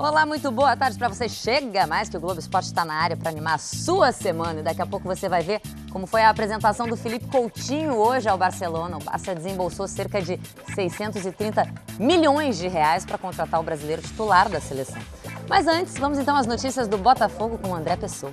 Olá, muito boa tarde para você. Chega mais que o Globo Esporte está na área para animar a sua semana. E daqui a pouco você vai ver como foi a apresentação do Philippe Coutinho hoje ao Barcelona. O Barça desembolsou cerca de 630 milhões de reais para contratar o brasileiro titular da seleção. Mas antes, vamos então às notícias do Botafogo com o André Pessoa.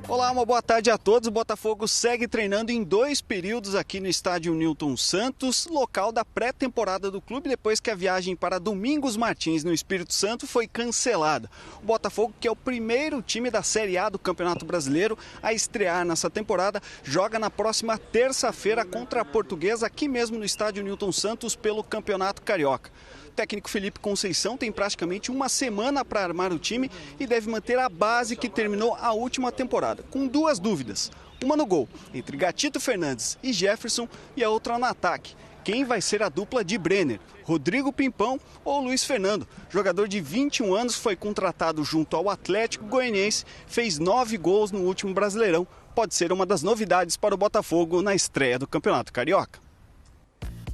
Olá, uma boa tarde a todos. O Botafogo segue treinando em 2 períodos aqui no estádio Newton Santos, local da pré-temporada do clube, depois que a viagem para Domingos Martins, no Espírito Santo, foi cancelada. O Botafogo, que é o primeiro time da Série A do Campeonato Brasileiro a estrear nessa temporada, joga na próxima terça-feira contra a Portuguesa, aqui mesmo no estádio Newton Santos, pelo Campeonato Carioca. O técnico Felipe Conceição tem praticamente uma semana para armar o time e deve manter a base que terminou a última temporada, com 2 dúvidas. Uma no gol, entre Gatito Fernandes e Jefferson, e a outra no ataque. Quem vai ser a dupla de Brenner? Rodrigo Pimpão ou Luiz Fernando? Jogador de 21 anos, foi contratado junto ao Atlético Goianiense, fez 9 gols no último Brasileirão. Pode ser uma das novidades para o Botafogo na estreia do Campeonato Carioca.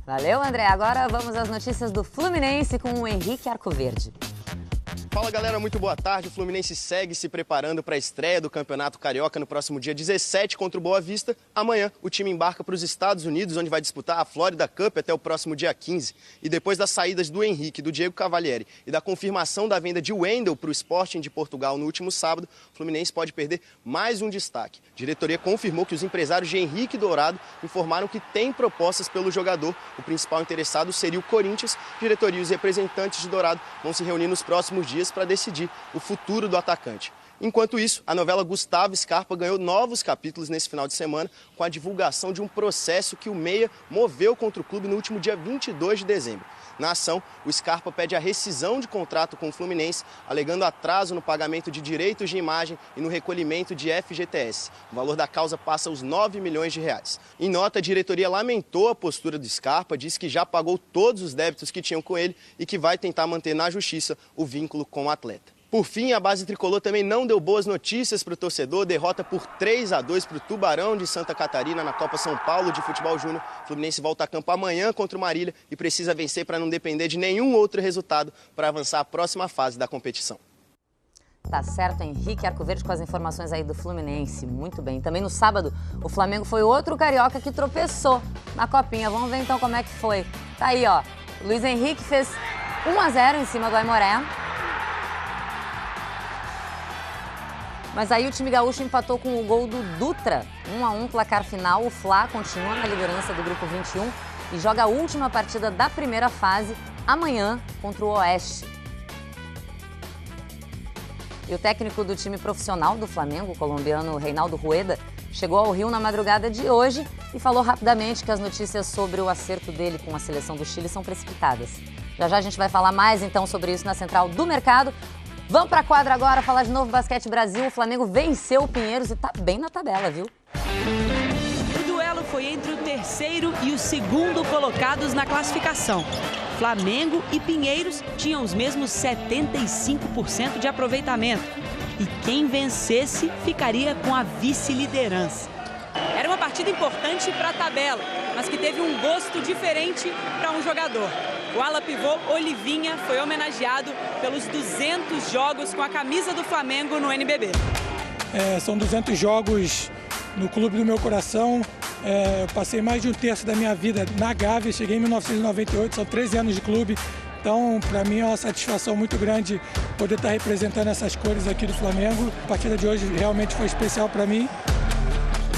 Valeu, André. Agora vamos às notícias do Fluminense com o Henrique Arcoverde. Fala, galera, muito boa tarde. O Fluminense segue se preparando para a estreia do Campeonato Carioca no próximo dia 17 contra o Boa Vista. Amanhã o time embarca para os Estados Unidos, onde vai disputar a Florida Cup até o próximo dia 15. E depois das saídas do Henrique, do Diego Cavalieri e da confirmação da venda de Wendel para o Sporting de Portugal no último sábado, o Fluminense pode perder mais um destaque. A diretoria confirmou que os empresários de Henrique Dourado informaram que tem propostas pelo jogador. O principal interessado seria o Corinthians. A diretoria e os representantes de Dourado vão se reunir nos próximos dias para decidir o futuro do atacante. Enquanto isso, a novela Gustavo Scarpa ganhou novos capítulos nesse final de semana com a divulgação de um processo que o Meia moveu contra o clube no último dia 22 de dezembro. Na ação, o Scarpa pede a rescisão de contrato com o Fluminense, alegando atraso no pagamento de direitos de imagem e no recolhimento de FGTS. O valor da causa passa os 9 milhões de reais. Em nota, a diretoria lamentou a postura do Scarpa, disse que já pagou todos os débitos que tinham com ele e que vai tentar manter na justiça o vínculo com o atleta. Por fim, a base tricolor também não deu boas notícias para o torcedor. Derrota por 3-2 para o Tubarão de Santa Catarina na Copa São Paulo de Futebol Júnior. O Fluminense volta a campo amanhã contra o Marília e precisa vencer para não depender de nenhum outro resultado para avançar à próxima fase da competição. Tá certo, Henrique Arcoverde com as informações aí do Fluminense. Muito bem. Também no sábado, o Flamengo foi outro carioca que tropeçou na Copinha. Vamos ver então como é que foi. Tá aí, ó. O Luiz Henrique fez 1-0 em cima do Aimoré. Mas aí o time gaúcho empatou com o gol do Dutra. 1-1, placar final. O Fla continua na liderança do Grupo 21 e joga a última partida da primeira fase amanhã contra o Oeste. E o técnico do time profissional do Flamengo, o colombiano Reinaldo Rueda, chegou ao Rio na madrugada de hoje e falou rapidamente que as notícias sobre o acerto dele com a seleção do Chile são precipitadas. Já já a gente vai falar mais então sobre isso na Central do Mercado. Vamos para a quadra agora, falar de novo Basquete Brasil. O Flamengo venceu o Pinheiros e está bem na tabela, viu? O duelo foi entre o terceiro e o segundo colocados na classificação. Flamengo e Pinheiros tinham os mesmos 75% de aproveitamento. E quem vencesse ficaria com a vice-liderança. Era uma partida importante para a tabela, mas que teve um gosto diferente para um jogador. O ala pivô Olivinha foi homenageado pelos 200 jogos com a camisa do Flamengo no NBB. São 200 jogos no clube do meu coração. Eu passei mais de um terço da minha vida na Gávea, cheguei em 1998, são 13 anos de clube. Então, para mim é uma satisfação muito grande poder estar representando essas cores aqui do Flamengo. A partida de hoje realmente foi especial para mim.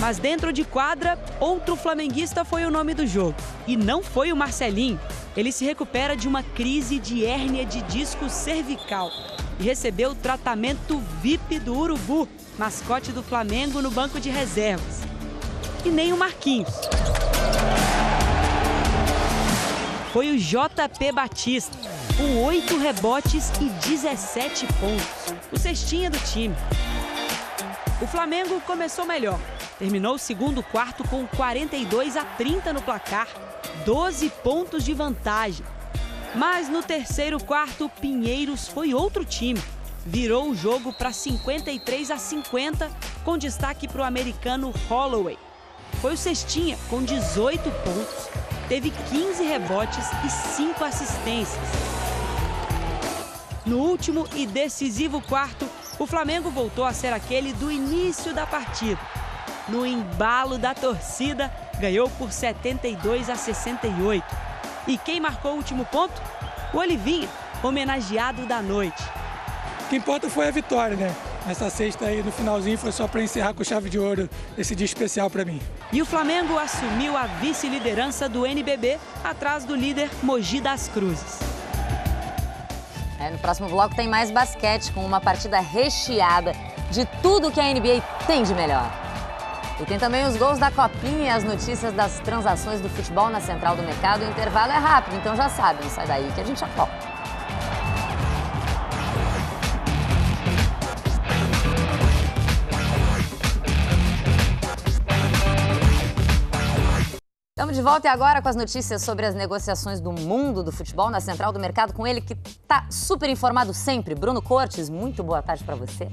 Mas dentro de quadra, outro flamenguista foi o nome do jogo. E não foi o Marcelinho. Ele se recupera de uma crise de hérnia de disco cervical e recebeu o tratamento VIP do Urubu, mascote do Flamengo, no banco de reservas. E nem o Marquinhos. Foi o JP Batista, com 8 rebotes e 17 pontos. O cestinha do time. O Flamengo começou melhor. Terminou o segundo quarto com 42-30 no placar, 12 pontos de vantagem. Mas no terceiro quarto, Pinheiros foi outro time. Virou o jogo para 53-50, com destaque para o americano Holloway. Foi o cestinha com 18 pontos, teve 15 rebotes e 5 assistências. No último e decisivo quarto, o Flamengo voltou a ser aquele do início da partida. No embalo da torcida, ganhou por 72-68. E quem marcou o último ponto? O Olivinha, homenageado da noite. O que importa foi a vitória, né? Essa sexta aí no finalzinho foi só para encerrar com chave de ouro esse dia especial para mim. E o Flamengo assumiu a vice-liderança do NBB, atrás do líder Mogi das Cruzes. No próximo bloco tem mais basquete, com uma partida recheada de tudo que a NBA tem de melhor. E tem também os gols da Copinha e as notícias das transações do futebol na Central do Mercado. O intervalo é rápido, então já sabe, não sai daí que a gente já volta. Estamos de volta e agora com as notícias sobre as negociações do mundo do futebol na Central do Mercado, com ele que está super informado sempre, Bruno Cortes. Muito boa tarde para você.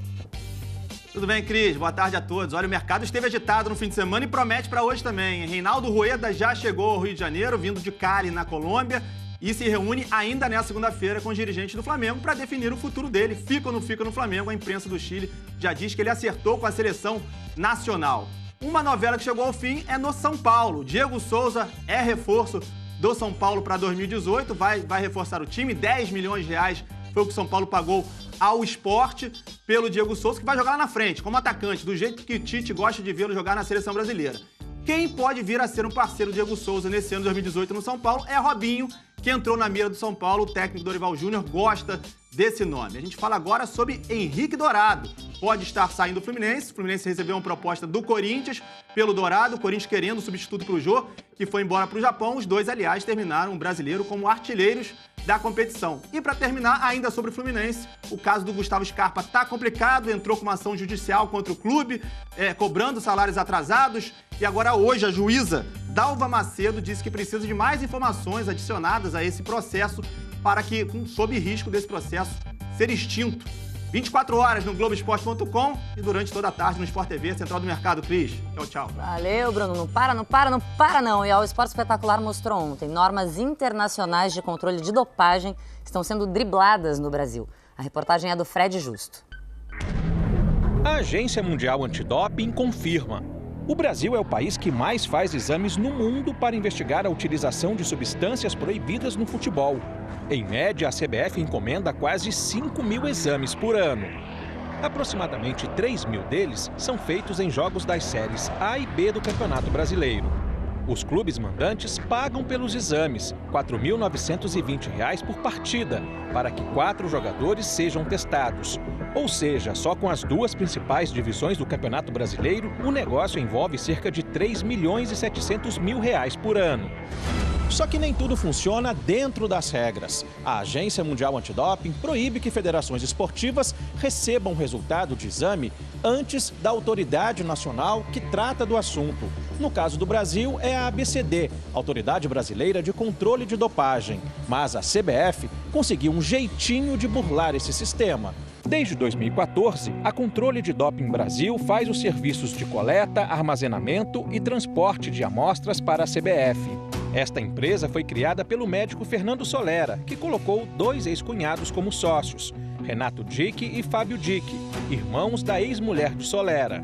Tudo bem, Cris? Boa tarde a todos. Olha, o mercado esteve agitado no fim de semana e promete para hoje também. Reinaldo Rueda já chegou ao Rio de Janeiro, vindo de Cali, na Colômbia, e se reúne ainda nesta segunda-feira com os dirigentes do Flamengo para definir o futuro dele. Fica ou não fica no Flamengo? A imprensa do Chile já diz que ele acertou com a seleção nacional. Uma novela que chegou ao fim é no São Paulo. Diego Souza é reforço do São Paulo para 2018, vai reforçar o time, 10 milhões de reais foi o que o São Paulo pagou ao Sport pelo Diego Souza, que vai jogar lá na frente, como atacante, do jeito que o Tite gosta de vê-lo jogar na seleção brasileira. Quem pode vir a ser um parceiro do Diego Souza nesse ano de 2018 no São Paulo é Robinho, que entrou na mira do São Paulo. O técnico Dorival Júnior gosta desse nome. A gente fala agora sobre Henrique Dourado. Pode estar saindo do Fluminense. O Fluminense recebeu uma proposta do Corinthians pelo Dourado. O Corinthians querendo o substituto para o Jô, que foi embora para o Japão. Os dois, aliás, terminaram o brasileiro como artilheiros da competição. E para terminar, ainda sobre o Fluminense, o caso do Gustavo Scarpa está complicado, entrou com uma ação judicial contra o clube, cobrando salários atrasados, e agora hoje a juíza Dalva Macedo disse que precisa de mais informações adicionadas a esse processo para que, sob risco desse processo, ser extinto. 24 horas no Globoesporte.com e durante toda a tarde no Sport TV, Central do Mercado. Cris, tchau, tchau. Valeu, Bruno. Não para não. E o Esporte Espetacular mostrou ontem, normas internacionais de controle de dopagem estão sendo dribladas no Brasil. A reportagem é do Fred Justo. A Agência Mundial Antidoping confirma. O Brasil é o país que mais faz exames no mundo para investigar a utilização de substâncias proibidas no futebol. Em média, a CBF encomenda quase 5 mil exames por ano. Aproximadamente 3 mil deles são feitos em jogos das séries A e B do Campeonato Brasileiro. Os clubes mandantes pagam pelos exames, R$ 4.920 por partida, para que 4 jogadores sejam testados. Ou seja, só com as 2 principais divisões do Campeonato Brasileiro, o negócio envolve cerca de R$ 3.700.000 por ano. Só que nem tudo funciona dentro das regras. A Agência Mundial Antidoping proíbe que federações esportivas recebam o resultado de exame antes da autoridade nacional que trata do assunto. No caso do Brasil, é a ABCD, Autoridade Brasileira de Controle de Dopagem. Mas a CBF conseguiu um jeitinho de burlar esse sistema. Desde 2014, a Controle de Doping Brasil faz os serviços de coleta, armazenamento e transporte de amostras para a CBF. Esta empresa foi criada pelo médico Fernando Solera, que colocou 2 ex-cunhados como sócios, Renato Dick e Fábio Dick, irmãos da ex-mulher de Solera.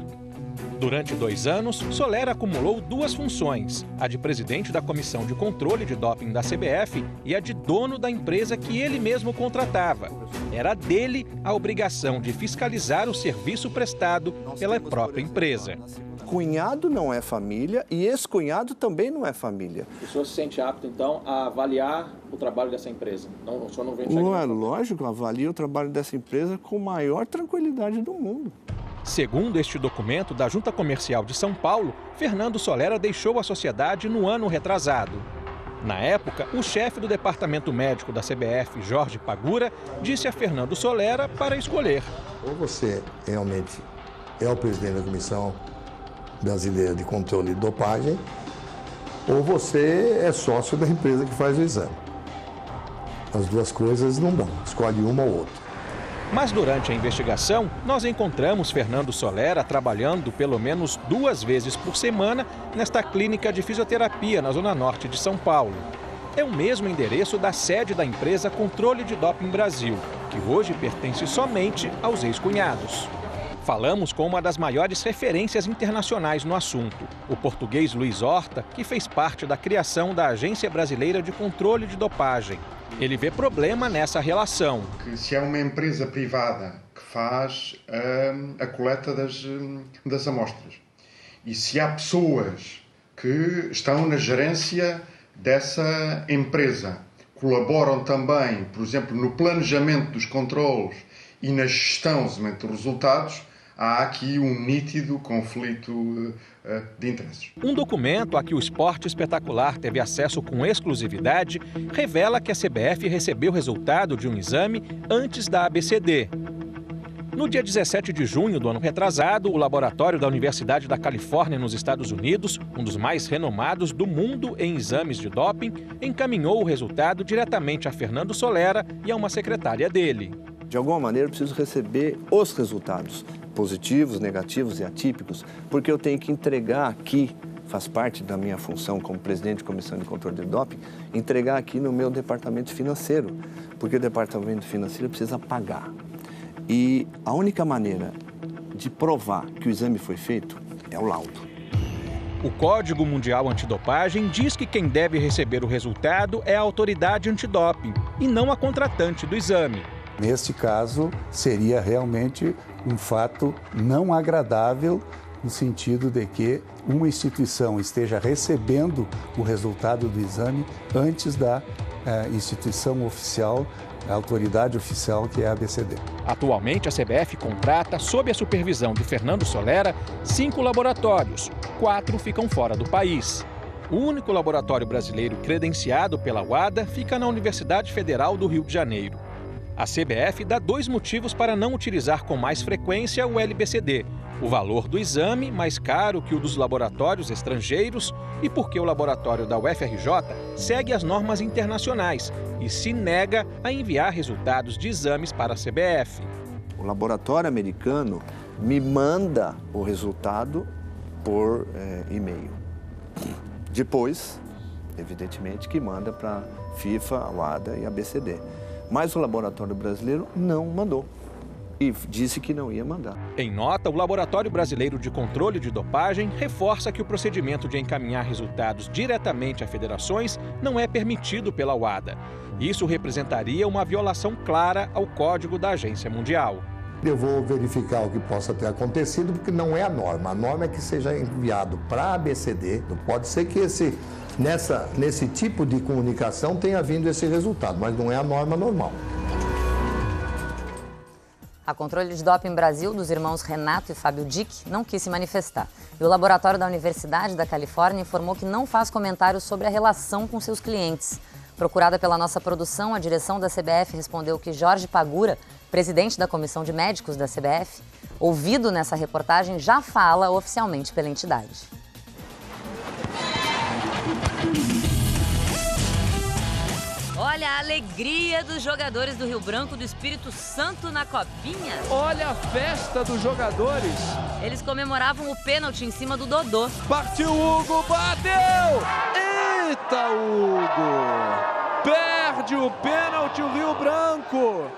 Durante 2 anos, Solera acumulou 2 funções, a de presidente da Comissão de Controle de Doping da CBF e a de dono da empresa que ele mesmo contratava. Era dele a obrigação de fiscalizar o serviço prestado pela própria empresa. Cunhado não é família e ex-cunhado também não é família. O senhor se sente apto, então, a avaliar o trabalho dessa empresa? Não, o senhor não vem Não é lógico, avalia o trabalho dessa empresa com a maior tranquilidade do mundo. Segundo este documento da Junta Comercial de São Paulo, Fernando Solera deixou a sociedade no ano retrasado. Na época, o chefe do departamento médico da CBF, Jorge Pagura, disse a Fernando Solera para escolher. Ou você realmente é o presidente da Comissão Brasileira de Controle de Dopagem, ou você é sócio da empresa que faz o exame. As 2 coisas não dão, escolhe uma ou outra. Mas durante a investigação, nós encontramos Fernando Solera trabalhando pelo menos 2 vezes por semana nesta clínica de fisioterapia na Zona Norte de São Paulo. É o mesmo endereço da sede da empresa Controle de Doping Brasil. que hoje pertence somente aos ex-cunhados. Falamos com uma das maiores referências internacionais no assunto, o português Luiz Horta, que fez parte da criação da Agência Brasileira de Controle de Dopagem. Ele vê problema nessa relação. Se é uma empresa privada que faz a coleta das amostras e se há pessoas que estão na gerência dessa empresa, colaboram também, por exemplo, no planejamento dos controlos e na gestão dos resultados, há aqui um nítido conflito de interesses. Um documento a que o Esporte Espetacular teve acesso com exclusividade revela que a CBF recebeu o resultado de um exame antes da ABCD. No dia 17 de junho do ano retrasado, o laboratório da Universidade da Califórnia, nos Estados Unidos, um dos mais renomados do mundo em exames de doping, encaminhou o resultado diretamente a Fernando Solera e a uma secretária dele. De alguma maneira, eu preciso receber os resultados, positivos, negativos e atípicos, porque eu tenho que entregar aqui, faz parte da minha função como presidente de comissão de controle de doping, entregar aqui no meu departamento financeiro, porque o departamento financeiro precisa pagar. E a única maneira de provar que o exame foi feito é o laudo. O Código Mundial Antidopagem diz que quem deve receber o resultado é a autoridade antidoping e não a contratante do exame. Neste caso, seria realmente um fato não agradável, no sentido de que uma instituição esteja recebendo o resultado do exame antes da instituição oficial, a autoridade oficial, que é a ABCD. Atualmente, a CBF contrata, sob a supervisão de Fernando Solera, 5 laboratórios. 4 ficam fora do país. O único laboratório brasileiro credenciado pela UADA fica na Universidade Federal do Rio de Janeiro. A CBF dá 2 motivos para não utilizar com mais frequência o LBCD. O valor do exame, mais caro que o dos laboratórios estrangeiros, e porque o laboratório da UFRJ segue as normas internacionais e se nega a enviar resultados de exames para a CBF. O laboratório americano me manda o resultado por e-mail. Depois, evidentemente, que manda para a FIFA, a UADA e a ABCD. Mas o laboratório brasileiro não mandou e disse que não ia mandar. Em nota, o Laboratório Brasileiro de Controle de Dopagem reforça que o procedimento de encaminhar resultados diretamente a federações não é permitido pela UADA. Isso representaria uma violação clara ao Código da Agência Mundial. Eu vou verificar o que possa ter acontecido, porque não é a norma. A norma é que seja enviado para a ABCD. Não pode ser que nesse tipo de comunicação tenha vindo esse resultado, mas não é a norma normal. A Controle de Doping Brasil, dos irmãos Renato e Fábio Dick, não quis se manifestar. E o laboratório da Universidade da Califórnia informou que não faz comentários sobre a relação com seus clientes. Procurada pela nossa produção, a direção da CBF respondeu que Jorge Pagura, presidente da Comissão de Médicos da CBF, ouvido nessa reportagem, já fala oficialmente pela entidade. Olha a alegria dos jogadores do Rio Branco do Espírito Santo na Copinha. Olha a festa dos jogadores. Eles comemoravam o pênalti em cima do Dodô. Partiu Hugo, bateu! Eita, Hugo! Perde o pênalti o Rio Branco.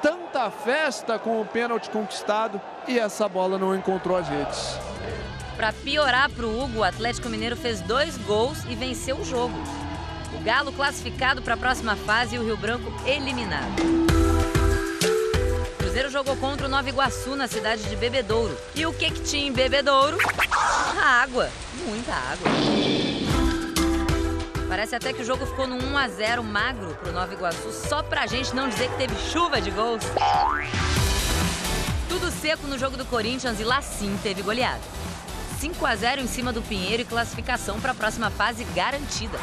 Tanta festa com o pênalti conquistado e essa bola não encontrou as redes. Para piorar para o Hugo, o Atlético Mineiro fez 2 gols e venceu o jogo. O Galo classificado para a próxima fase e o Rio Branco eliminado. O Cruzeiro jogou contra o Nova Iguaçu na cidade de Bebedouro. E o que tinha em Bebedouro? A água. Muita água. Parece até que o jogo ficou no 1-0 magro pro Nova Iguaçu, só pra gente não dizer que teve chuva de gols. Tudo seco no jogo do Corinthians e lá sim teve goleada. 5-0 em cima do Pinheiro e classificação para a próxima fase garantida.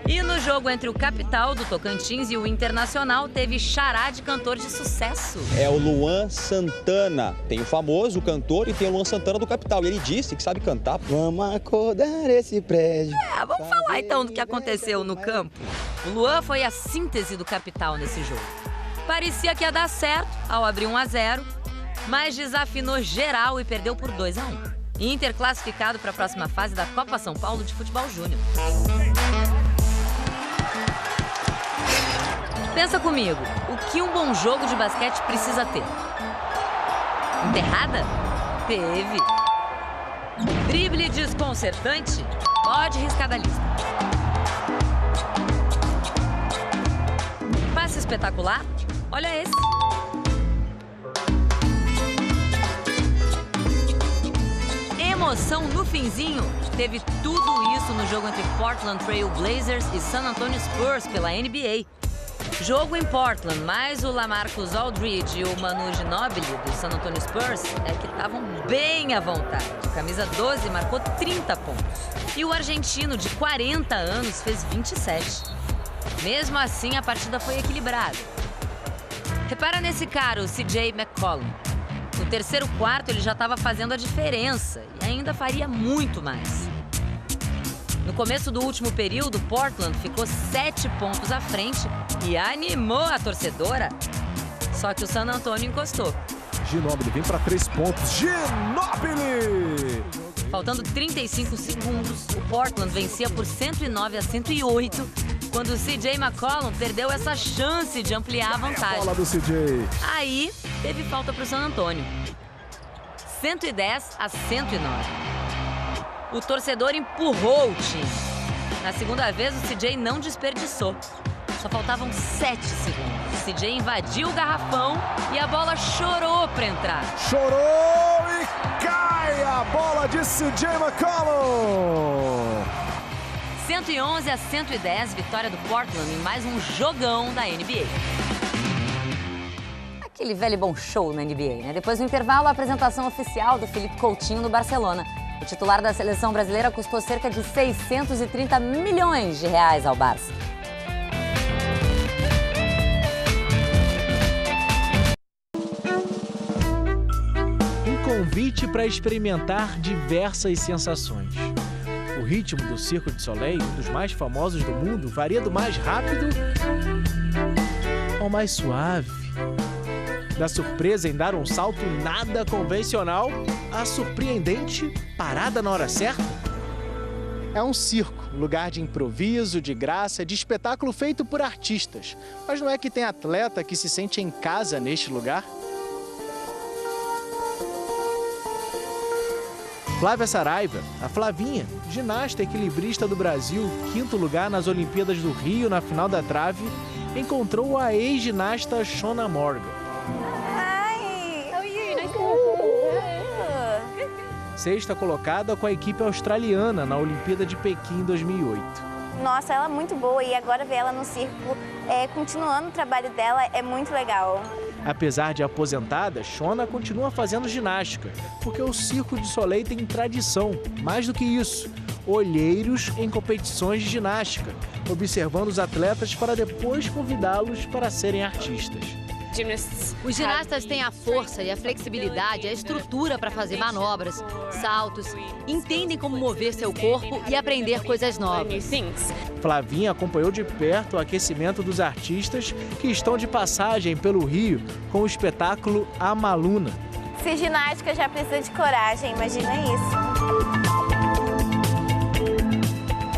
E no jogo entre o Capital do Tocantins e o Internacional, teve xará de cantor de sucesso. É o Luan Santana. Tem o famoso cantor e tem o Luan Santana do Capital. E ele disse que sabe cantar. Vamos acordar esse prédio. Vamos falar então do que aconteceu no campo. O Luan foi a síntese do Capital nesse jogo. Parecia que ia dar certo ao abrir 1-0, mas desafinou geral e perdeu por 2-1. Inter classificado para a próxima fase da Copa São Paulo de Futebol Júnior. Pensa comigo, o que um bom jogo de basquete precisa ter? Enterrada? Teve. Drible desconcertante? Pode riscar da lista. Passe espetacular? Olha esse. Emoção no finzinho? Teve tudo isso no jogo entre Portland Trail Blazers e San Antonio Spurs pela NBA. Jogo em Portland, mas o LaMarcus Aldridge e o Manu Ginobili do San Antonio Spurs é que estavam bem à vontade. Camisa 12 marcou 30 pontos. E o argentino de 40 anos fez 27. Mesmo assim, a partida foi equilibrada. Repara nesse cara, o CJ McCollum. No terceiro quarto, ele já estava fazendo a diferença e ainda faria muito mais. No começo do último período, Portland ficou 7 pontos à frente e animou a torcedora. Só que o San Antonio encostou. Ginobili vem para 3 pontos. Ginobili! Faltando 35 segundos, o Portland vencia por 109-108, quando o CJ McCollum perdeu essa chance de ampliar a vantagem. Bola do CJ. Aí, teve falta para o San Antonio. 110-109. O torcedor empurrou o time. Na segunda vez, o CJ não desperdiçou. Só faltavam 7 segundos. O CJ invadiu o garrafão e a bola chorou para entrar. Chorou e cai a bola de CJ McCollum. 111-110, vitória do Portland em mais um jogão da NBA. Aquele velho e bom show na NBA, né? Depois do intervalo, a apresentação oficial do Philippe Coutinho no Barcelona. O titular da seleção brasileira custou cerca de 630 milhões de reais ao Barça. Um convite para experimentar diversas sensações. O ritmo do Cirque du Soleil, um dos mais famosos do mundo, varia do mais rápido ao mais suave. Da surpresa em dar um salto nada convencional à surpreendente parada na hora certa. É um circo, lugar de improviso, de graça, de espetáculo feito por artistas. Mas não é que tem atleta que se sente em casa neste lugar? Flávia Saraiva, a Flavinha, ginasta equilibrista do Brasil, 5º lugar nas Olimpíadas do Rio na final da trave, encontrou a ex-ginasta Shona Morgan. Sexta colocada com a equipe australiana na Olimpíada de Pequim 2008. Nossa, ela é muito boa e agora ver ela no circo, continuando o trabalho dela, é muito legal. Apesar de aposentada, Shona continua fazendo ginástica, porque o Cirque du Soleil tem tradição. Mais do que isso, olheiros em competições de ginástica, observando os atletas para depois convidá-los para serem artistas. Os ginastas têm a força e a flexibilidade, a estrutura para fazer manobras, saltos, entendem como mover seu corpo e aprender coisas novas. Flavinha acompanhou de perto o aquecimento dos artistas que estão de passagem pelo Rio com o espetáculo Amaluna. Se ginástica já precisa de coragem, imagina isso.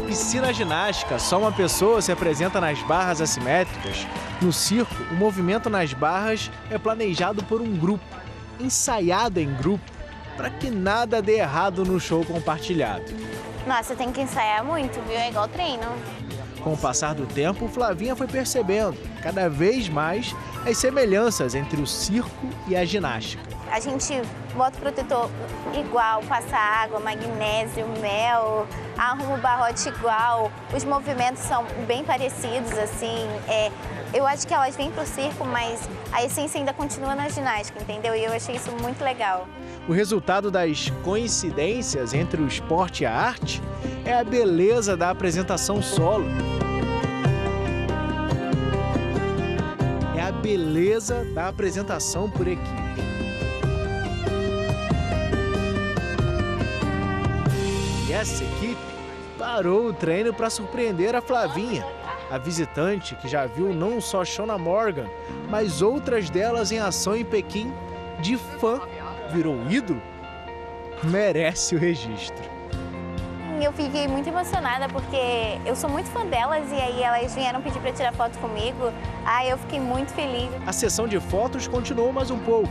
Piscina ginástica, só uma pessoa se apresenta nas barras assimétricas. No circo, o movimento nas barras é planejado por um grupo, ensaiado em grupo, para que nada dê errado no show compartilhado. Nossa, tem que ensaiar muito, viu? É igual treino. Com o passar do tempo, Flavinha foi percebendo, cada vez mais, as semelhanças entre o circo e a ginástica. A gente bota o protetor igual, passa água, magnésio, mel, arruma o barrote igual. Os movimentos são bem parecidos, assim. Eu acho que elas vêm pro circo, mas a essência ainda continua na ginástica, entendeu? E eu achei isso muito legal. O resultado das coincidências entre o esporte e a arte é a beleza da apresentação solo. É a beleza da apresentação por equipe. E essa equipe parou o treino para surpreender a Flavinha, a visitante que já viu não só Shona Morgan, mas outras delas em ação em Pequim, de fã, virou ídolo, merece o registro. Sim, eu fiquei muito emocionada porque eu sou muito fã delas e aí elas vieram pedir para tirar foto comigo. Eu fiquei muito feliz. A sessão de fotos continuou mais um pouco.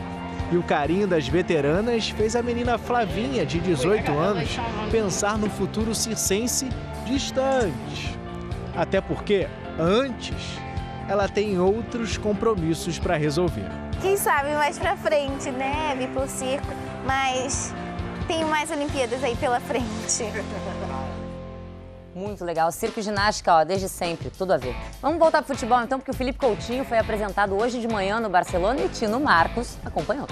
E o carinho das veteranas fez a menina Flavinha, de 18 anos, pensar no futuro circense distante. Até porque, antes, ela tem outros compromissos para resolver. Quem sabe mais pra frente, né? Vir pro circo, mas tem mais Olimpíadas aí pela frente. Muito legal. Circo e ginástica, ó, desde sempre, tudo a ver. Vamos voltar pro futebol então, porque o Felipe Coutinho foi apresentado hoje de manhã no Barcelona e Tino Marcos acompanhou.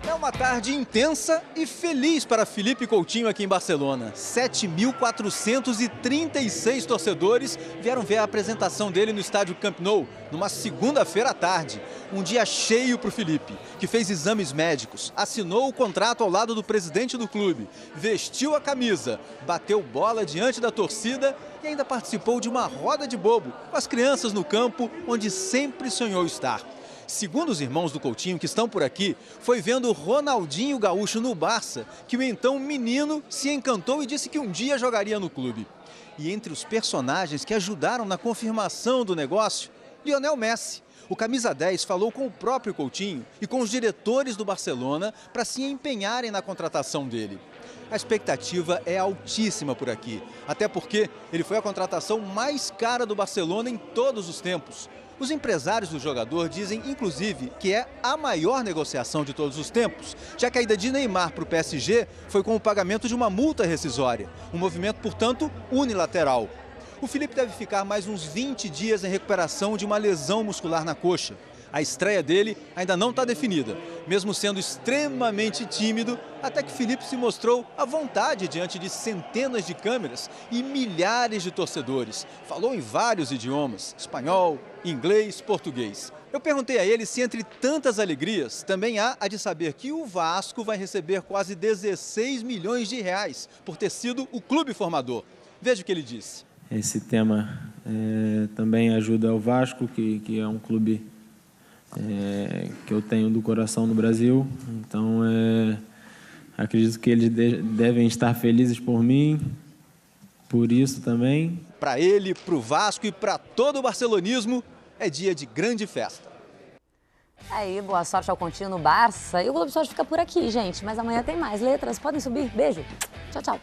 É uma tarde intensa e feliz para Felipe Coutinho aqui em Barcelona. 7.436 torcedores vieram ver a apresentação dele no estádio Camp Nou, numa segunda-feira à tarde. Um dia cheio para o Felipe, que fez exames médicos, assinou o contrato ao lado do presidente do clube, vestiu a camisa, bateu bola diante da torcida e ainda participou de uma roda de bobo com as crianças no campo, onde sempre sonhou estar. Segundo os irmãos do Coutinho, que estão por aqui, foi vendo Ronaldinho Gaúcho no Barça que o então menino se encantou e disse que um dia jogaria no clube. E entre os personagens que ajudaram na confirmação do negócio, Lionel Messi. O camisa 10 falou com o próprio Coutinho e com os diretores do Barcelona para se empenharem na contratação dele. A expectativa é altíssima por aqui, até porque ele foi a contratação mais cara do Barcelona em todos os tempos. Os empresários do jogador dizem, inclusive, que é a maior negociação de todos os tempos, já que a ida de Neymar para o PSG foi com o pagamento de uma multa rescisória, um movimento, portanto, unilateral. O Felipe deve ficar mais uns 20 dias em recuperação de uma lesão muscular na coxa. A estreia dele ainda não está definida, mesmo sendo extremamente tímido, até que Felipe se mostrou à vontade diante de centenas de câmeras e milhares de torcedores. Falou em vários idiomas, espanhol, inglês, português. Eu perguntei a ele se entre tantas alegrias também há a de saber que o Vasco vai receber quase 16 milhões de reais por ter sido o clube formador. Veja o que ele disse. Esse tema também ajuda o Vasco, que é um clube que eu tenho do coração no Brasil. Então, acredito que eles devem estar felizes por mim, por isso também. Para ele, para o Vasco e para todo o barcelonismo, é dia de grande festa. Aí, boa sorte ao Coutinho no Barça. E o Globo Esporte fica por aqui, gente. Mas amanhã tem mais letras. Podem subir. Beijo. Tchau, tchau.